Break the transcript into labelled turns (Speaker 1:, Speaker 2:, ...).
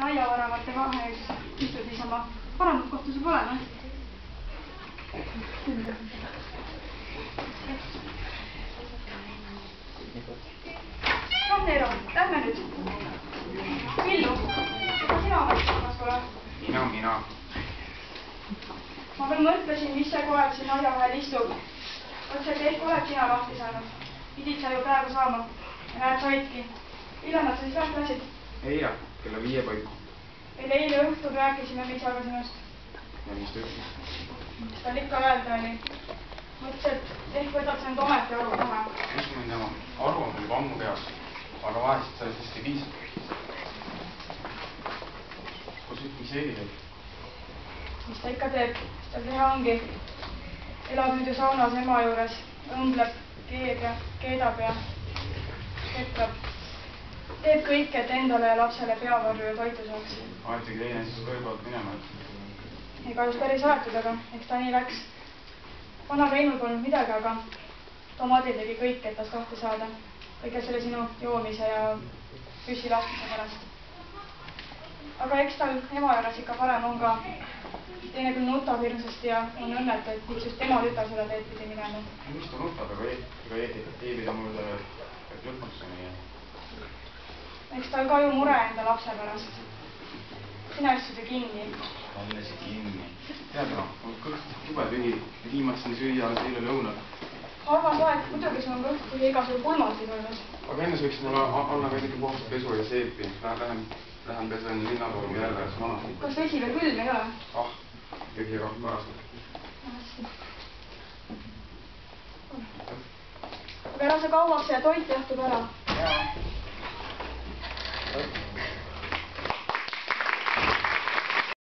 Speaker 1: aiavaravate vahel istud niisama paremat kohta saab olema. No Neero, lähme nüüd. Villu, kas sina oled saamas pole?
Speaker 2: Mina.
Speaker 1: Ma veel mõtlesin, mis see koer siin aia vahel istub. Otse ehk oled sina lahti saanud. Pidid sa ju praegu saama. Ja näed, saidki. Millal nad sa siis lahti lasid?
Speaker 2: Eile, kella 5 paiku.
Speaker 1: Veel eile õhtul rääkisime Misaga sinust.
Speaker 2: Ja mis ta ütles?
Speaker 1: Mis tal ikka öelda oli? Mõtles, et ehk võtad sa nüüd ometi aru kohe.
Speaker 2: Mis mul tema? Aru on mul ammu peas. Aga vahest sellest vist ei piisa. Kus mis Eeli teeb?
Speaker 1: Mis ta ikka teeb? Mis tal teha ongi? Elab nüüd ju saunas ema juures. Õmbleb, keeb ja keedab ja ketrab. Teeb kõik, et endale ja lapsele peavarju ja toitu saaks.
Speaker 2: Aetigi teine siis kõigepealt minema.
Speaker 1: Ei kahjus päris aetud, aga eks ta nii läks. Vanal Reinul polnud midagi, aga Tomadil tegi kõik, et tast lahti saada. Kõige selle sinu joomise ja püssi laskmise pärast. Aga eks tal ema juures ikka parem on ka. Teine küll nutab hirmsasti ja on õnnetu, et miks just tema tütar seda teed pidi minema.
Speaker 2: Mis ta nutab, aga Eeli ta mulle lõpukseni.
Speaker 1: Eks tal ka ju mure enda lapse pärast. Sina istud ju kinni.
Speaker 2: Alles kinni. Tead no, on kõht tube tühi ja viimatsen süüa alles eile lõunal.
Speaker 1: Arvas aeg, muidugi sul on kõht tühi igasugu pulmati tulnud.
Speaker 2: Aga enne võiks mulle anna ka ikkagi puhast pesu ja seepi. Lähen pesen linnapoolu järve ja maha.
Speaker 1: Kas vesi veel külm ei ole?
Speaker 2: Ah, tühi ja pärast.
Speaker 1: Hästi. Aga ära sa kauaks ja toit jahtub ära.
Speaker 2: Jaa.